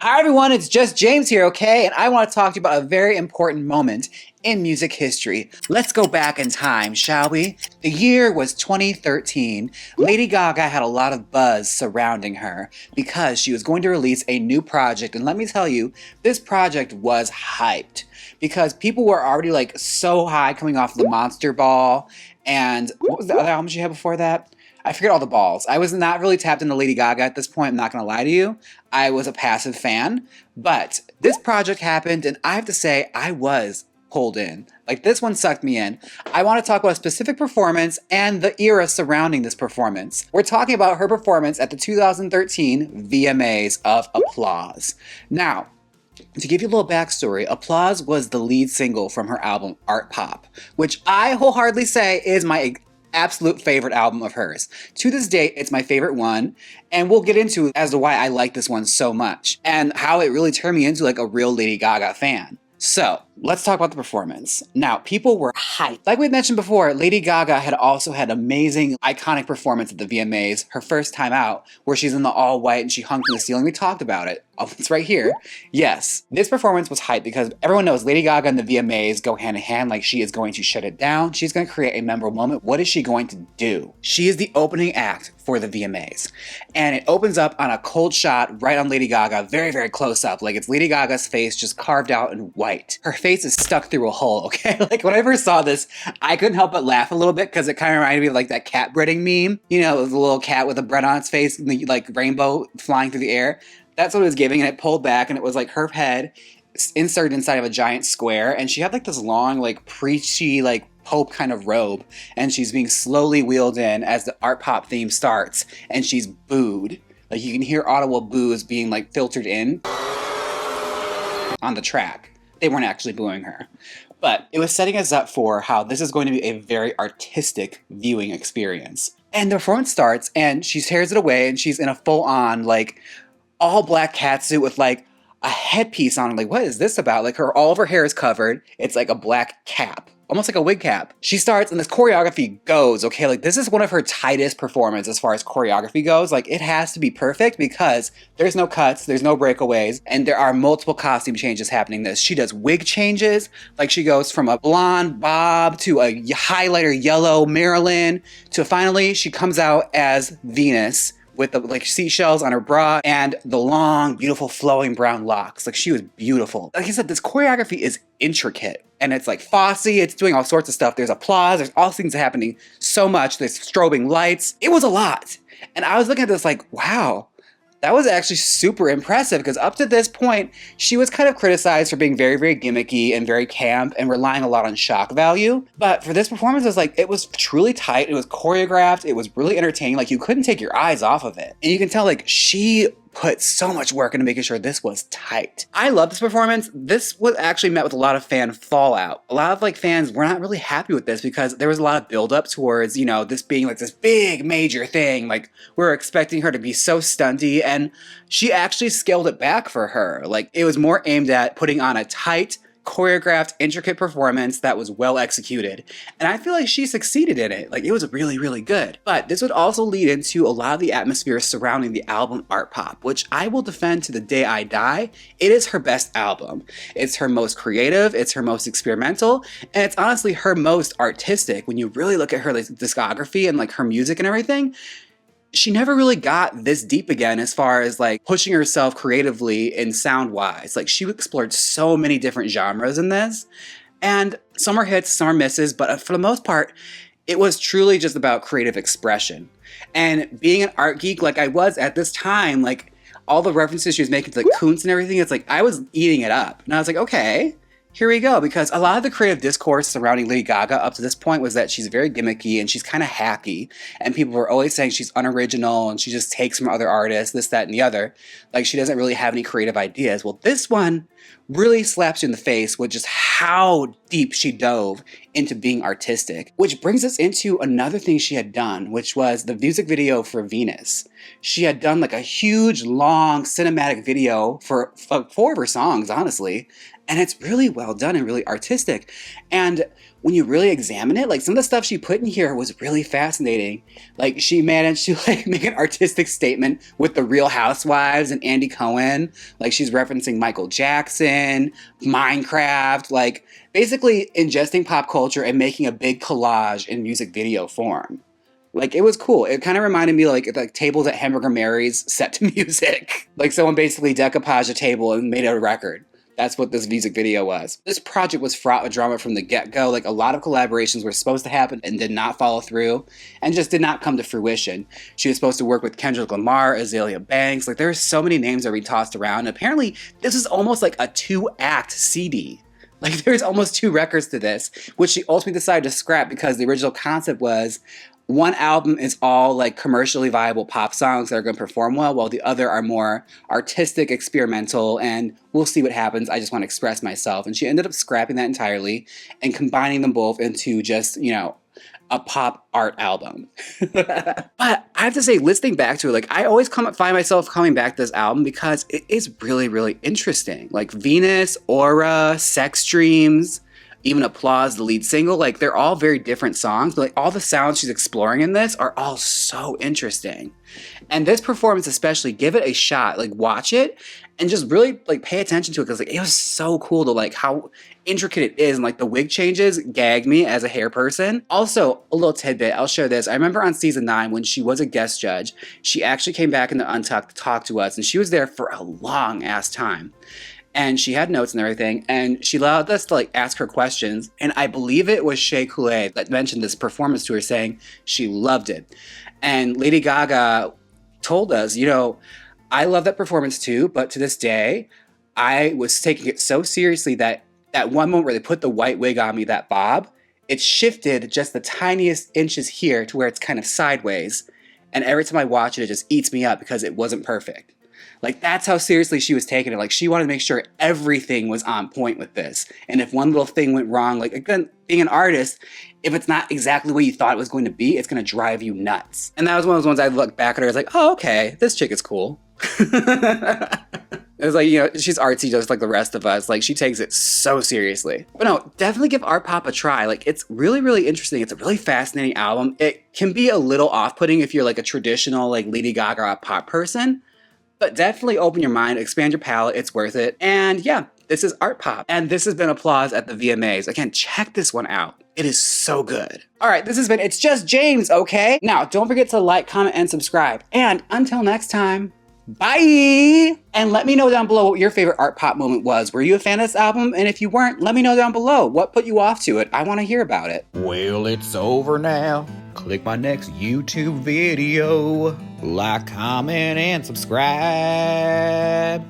Hi everyone, it's just James here, okay? And I want to talk to you about a very important moment in music history. Let's go back in time, shall we? The year was 2013. Lady Gaga had a lot of buzz surrounding her because she was going to release a new project. And let me tell you, this project was hyped because people were already like so high coming off the Monster Ball. And what was the other album she had before that? I forget all the balls. I was not really tapped into Lady Gaga at this point, I'm not gonna lie to you. I was a passive fan, but this project happened and I have to say I was pulled in. Like this one sucked me in. I want to talk about a specific performance and the era surrounding this performance. We're talking about her performance at the 2013 VMAs of Applause. Now, to give you a little backstory, Applause was the lead single from her album Artpop, which I wholeheartedly say is my absolute favorite album of hers. To this date, it's my favorite one, and we'll get into as to why I like this one so much, and how it really turned me into like a real Lady Gaga fan. So, let's talk about the performance. Now, people were hyped. Like we mentioned before, Lady Gaga had also had amazing, iconic performance at the VMAs, her first time out, where she's in the all white and she hung from the ceiling. We talked about it. Oh, it's right here. Yes, this performance was hyped because everyone knows Lady Gaga and the VMAs go hand in hand. Like, she is going to shut it down. She's going to create a memorable moment. What is she going to do? She is the opening act for the VMAs. And it opens up on a cold shot right on Lady Gaga, very, very close up. Like, it's Lady Gaga's face just carved out in white. Her face is stuck through a hole, okay? Like, when I first saw this, I couldn't help but laugh a little bit because it kind of reminded me of like that cat breading meme. You know, the little cat with a bread on its face and the like rainbow flying through the air. That's what it was giving, and it pulled back, and it was like her head inserted inside of a giant square, and she had like this long, like preachy, like Pope kind of robe, and she's being slowly wheeled in as the Artpop theme starts, and she's booed. Like, you can hear audible boos being like filtered in on the track. They weren't actually booing her. But it was setting us up for how this is going to be a very artistic viewing experience. And the performance starts, and she tears it away, and she's in a full-on, like, all black catsuit with like a headpiece on. Like, what is this about? Like, all of her hair is covered. It's like a black cap, almost like a wig cap. She starts and this choreography goes, okay, like this is one of her tightest performances as far as choreography goes. Like, it has to be perfect because there's no cuts, there's no breakaways, and there are multiple costume changes happening this. She does wig changes, like she goes from a blonde bob to a highlighter yellow Marilyn to finally she comes out as Venus with the like seashells on her bra and the long, beautiful flowing brown locks. Like, she was beautiful. Like I said, this choreography is intricate and it's like Fosse, it's doing all sorts of stuff. There's applause, there's all things happening so much. There's strobing lights. It was a lot. And I was looking at this like, wow, that was actually super impressive because up to this point, she was kind of criticized for being very, very gimmicky and very camp and relying a lot on shock value. But for this performance, it was truly tight. It was choreographed. It was really entertaining. Like, you couldn't take your eyes off of it. And you can tell, like, she put so much work into making sure this was tight. I love this performance. This was actually met with a lot of fan fallout. A lot of like fans were not really happy with this because there was a lot of buildup towards, you know, this being like this big major thing. Like, we were expecting her to be so stunty, and she actually scaled it back for her. Like, it was more aimed at putting on a tight, choreographed, intricate performance that was well executed. And I feel like she succeeded in it. Like, it was really, really good. But this would also lead into a lot of the atmosphere surrounding the album Artpop, which I will defend to the day I die. It is her best album. It's her most creative, it's her most experimental, and it's honestly her most artistic. When you really look at her like, discography and like her music and everything, she never really got this deep again as far as like pushing herself creatively and sound wise. Like, she explored so many different genres in this, and some are hits, some are misses, but for the most part, it was truly just about creative expression. And being an art geek like I was at this time, like all the references she was making to like Kuntz and everything, it's like I was eating it up. And I was like, okay, here we go, because a lot of the creative discourse surrounding Lady Gaga up to this point was that she's very gimmicky and she's kind of hacky, and people were always saying she's unoriginal and she just takes from other artists, this, that, and the other. Like, she doesn't really have any creative ideas. Well, this one really slaps you in the face with just how deep she dove into being artistic. Which brings us into another thing she had done, which was the music video for Venus. She had done like a huge, long cinematic video for 4 of her songs, honestly. And it's really well done and really artistic. And when you really examine it, like some of the stuff she put in here was really fascinating. Like she managed to like make an artistic statement with the Real Housewives and Andy Cohen. Like she's referencing Michael Jackson, Minecraft, like basically ingesting pop culture and making a big collage in music video form. Like, it was cool. It kind of reminded me like tables at Hamburger Mary's set to music. Like someone basically decoupaged a table and made a record. That's what this music video was. This project was fraught with drama from the get-go. Like a lot of collaborations were supposed to happen and did not follow through and just did not come to fruition. She was supposed to work with Kendrick Lamar, Azalea Banks. Like there's so many names that we tossed around. And apparently this is almost like a 2-act CD. Like there's almost 2 records to this, which she ultimately decided to scrap because the original concept was one album is all like commercially viable pop songs that are going to perform well, while the other are more artistic, experimental, and we'll see what happens. I just want to express myself. And she ended up scrapping that entirely and combining them both into just, you know, a pop art album. But I have to say, listening back to it, like I always find myself coming back to this album because it is really, really interesting. Like Venus, Aura, Sex Dreams, even Applause, the lead single, like they're all very different songs, but like all the sounds she's exploring in this are all so interesting. And this performance especially, give it a shot, like watch it and just really like pay attention to it because like it was so cool to like how intricate it is, and like the wig changes gagged me as a hair person. Also, a little tidbit, I'll share this. I remember on season 9 when she was a guest judge, she actually came back in the Untucked to talk to us, and she was there for a long ass time. And she had notes and everything, and she allowed us to like ask her questions. And I believe it was Shea Coulee that mentioned this performance to her, saying she loved it. And Lady Gaga told us, you know, I love that performance too, but to this day, I was taking it so seriously that that one moment where they put the white wig on me, that bob, it shifted just the tiniest inches here to where it's kind of sideways. And every time I watch it, it just eats me up because it wasn't perfect. Like, that's how seriously she was taking it. Like, she wanted to make sure everything was on point with this. And if one little thing went wrong, like, again, being an artist, if it's not exactly what you thought it was going to be, it's going to drive you nuts. And that was one of those ones I looked back at her, I was like, oh, okay, this chick is cool. It was like, you know, she's artsy just like the rest of us. Like, she takes it so seriously. But no, definitely give Artpop a try. Like, it's really, really interesting. It's a really fascinating album. It can be a little off-putting if you're like a traditional, like, Lady Gaga pop person. But definitely open your mind, expand your palette, it's worth it. And yeah, this is Artpop. And this has been Applause at the VMAs. Again, check this one out. It is so good. All right, this has been It's Just James, okay? Now, don't forget to like, comment, and subscribe. And until next time, bye! And let me know down below what your favorite Artpop moment was. Were you a fan of this album? And if you weren't, let me know down below. What put you off to it? I want to hear about it. Well, it's over now. Click my next YouTube video. Like, comment, and subscribe.